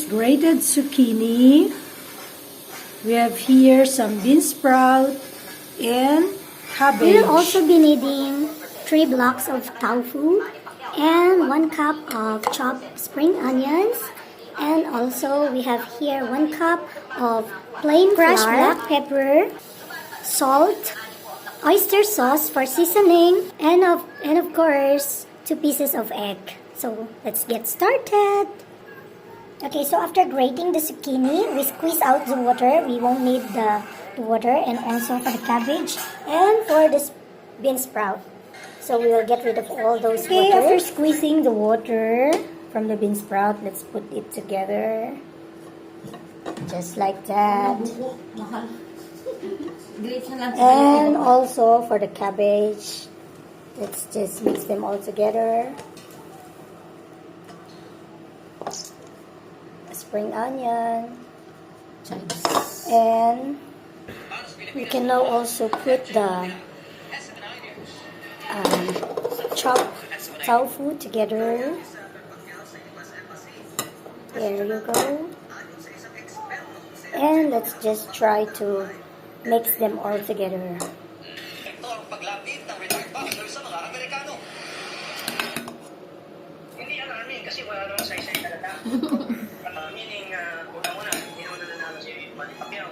grated zucchini. We have here some bean sprout and cabbage. We'll also be needing 3 blocks of tofu and 1 cup of chopped spring onions. And also we have here 1 cup of plain crushed black pepper, salt, oyster sauce for seasoning, and of course 2 pieces of egg. So let's get started. Okay, so after grating the zucchini, we squeeze out the water. We won't need the water, and also for the cabbage and for this bean sprout. So we will get rid of all those water. After squeezing the water from the bean sprout, let's put it together. Just like that. And also for the cabbage, let's just mix them all together. Spring onion, and we can now also put the chopped tofu together. There you go. And let's just try to mix them all together. Meaning, una muna, hindi naman nanalo si Manny Pacquiao.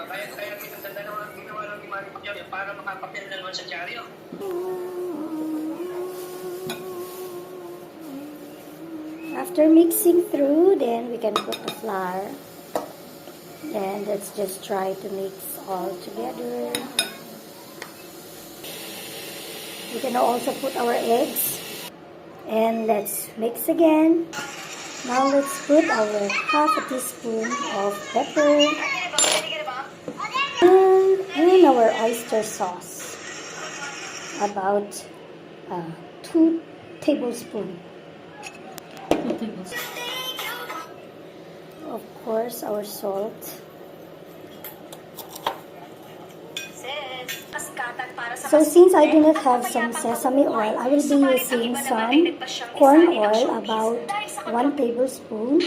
Kaya pinagtanda naman ang ginawa ng Manny Pacquiao para makapapil na naman sa dyaryo. After mixing through, then we can put the flour. And let's just try to mix all together. We can also put our eggs. And let's mix again. Now let's put our half a teaspoon of pepper and our oyster sauce, about 2 tablespoons. Of course, our salt. So since I do not have some sesame oil, I will be using some corn oil, about 1 tablespoon.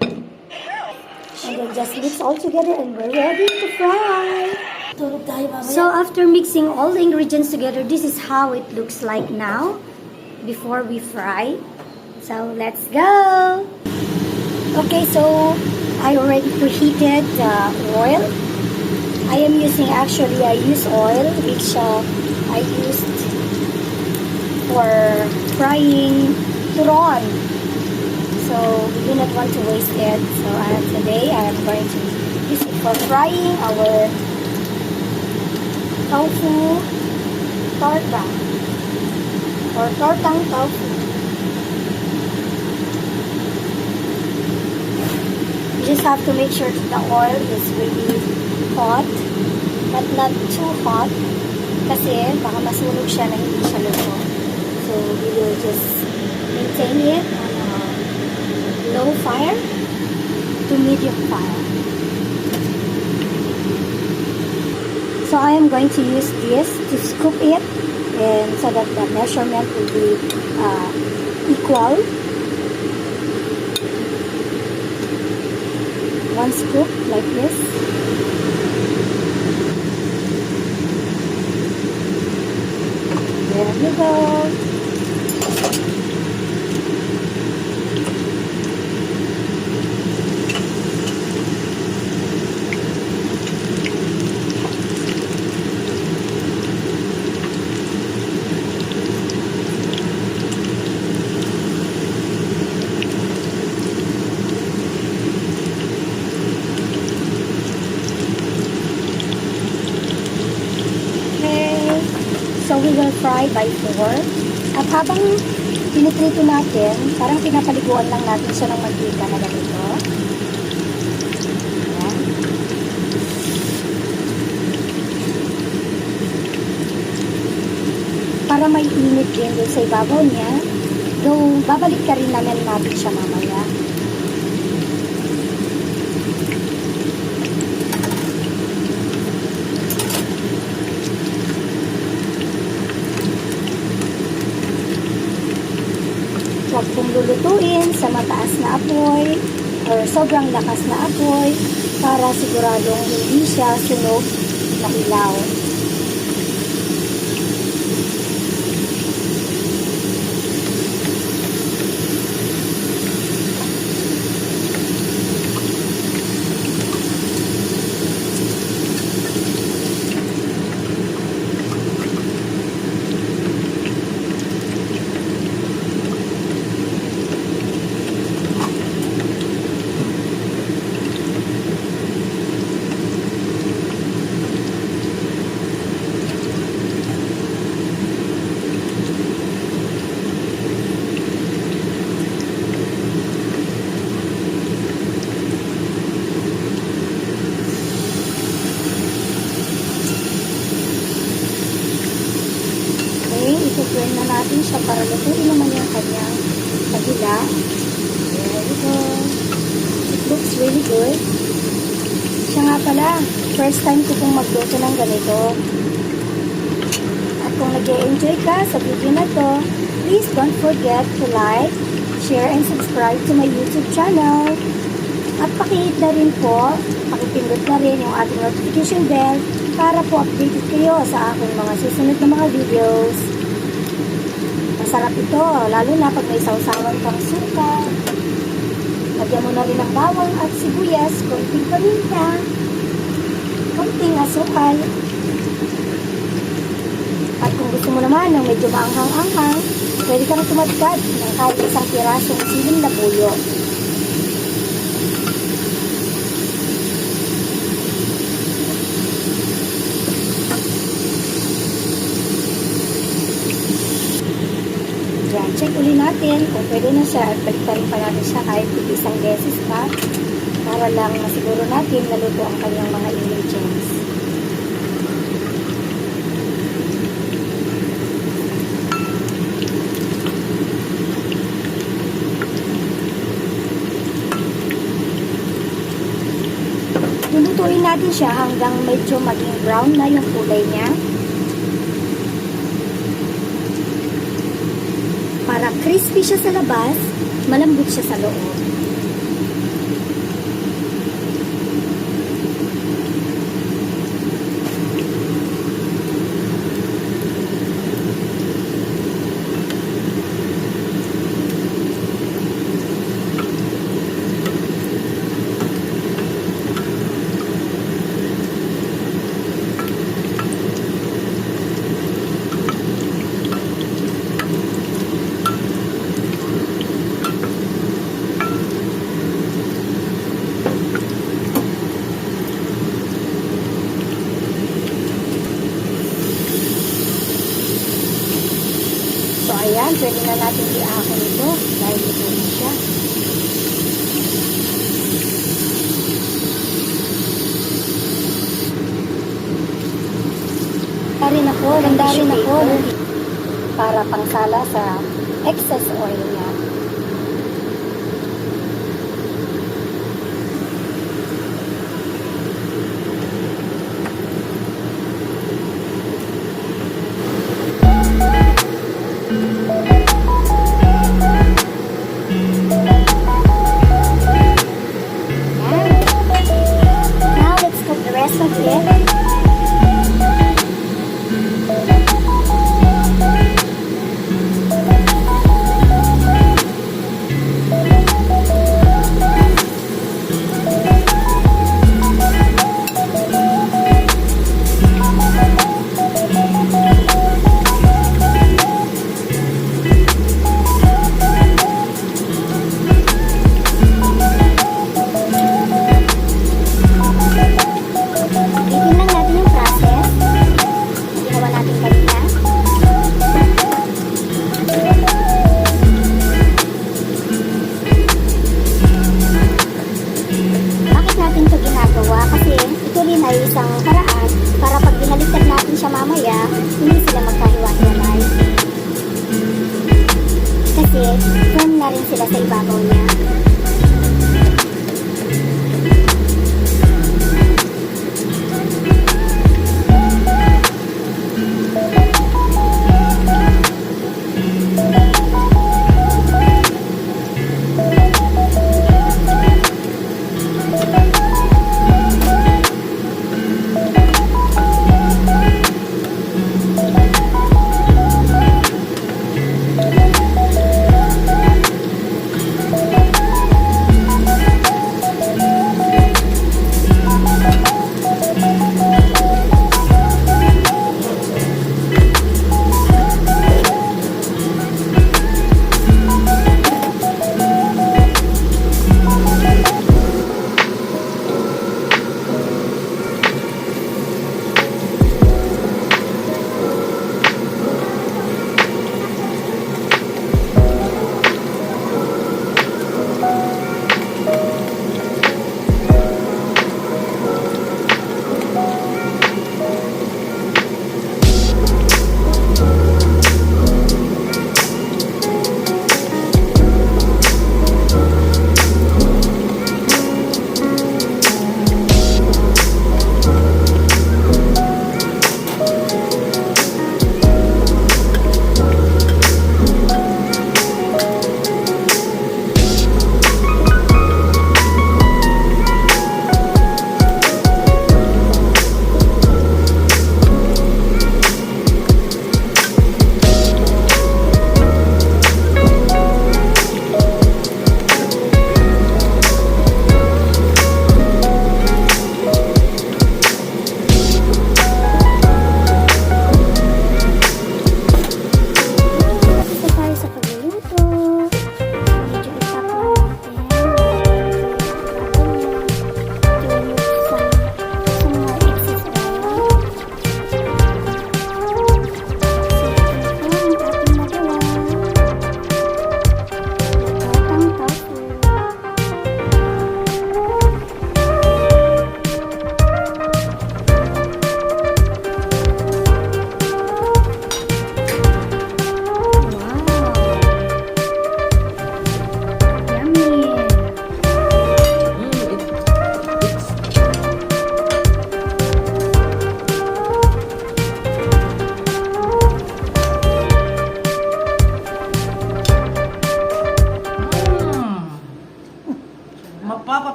And then just mix all together and we're ready to fry. So after mixing all the ingredients together, this is how it looks like now before we fry. So let's go. Okay, so I already preheated the oil. I am using, actually I use oil which I used for frying turon. So we do not want to waste it. So today I am going to use it for frying our tofu torta or tortang tofu. You just have to make sure that the oil is really hot, but not too hot kasi baka masunog siya na hindi siya luto. So we will just maintain it on a low fire to medium fire. So I am going to use this to scoop it, and so that the measurement will be equal. 1 scoop like this. There you go. So we will fry by 4. At habang piniprito natin, parang pinapaliguan lang natin siya ng mantika na ganito. Ayan. Para may init din doon sa ibabaw niya, though babalik ka rin naman natin siya mamaya. Huwag pong lulutuin sa mataas na apoy or sobrang lakas na apoy para siguradong hindi siya sunog na hilaw. I-turn na natin siya para lutuin naman yung kanyang kabila. There we go. It looks really good. Siya nga pala, first time ko pong magluto ng ganito. At kung nag-enjoy ka sa video na to, please don't forget to like, share, and subscribe to my YouTube channel. At pakihit na rin po, pakipindot na rin yung ating notification bell para po updated kayo sa aking mga susunod na mga videos. Masarap ito, lalo na pag may sausawan kang suka. Lagyan mo na rin ng bawang at sibuyas, konting paminta, konting asukal. At kung gusto mo naman ng medyo maanghang-anghang, pwede kang tumadkad ng kahit isang pirasong siling na buyo. Yan, check uli natin kung pwede na siya at baliktarin pa natin siya kahit isang beses pa para lang masiguro natin na luto ang kanyang mga ingredients. Lulutuin natin siya hanggang medyo maging brown na yung kulay niya. Para crispy siya sa labas, malambot siya sa loob. So, ayan, pwede na natin i-ahon ito dahil ito na siya. Ganda rin ako para pangsala sa excess oil niya. Now, let's cook the rest of it. Isang paraan para pag binaliktad natin siya mamaya, hindi sila magkahiwa-hiwalay. Kasi firm na rin sila sa ibabaw niya.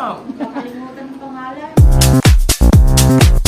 sarap. Nakalimutan ng pangalan.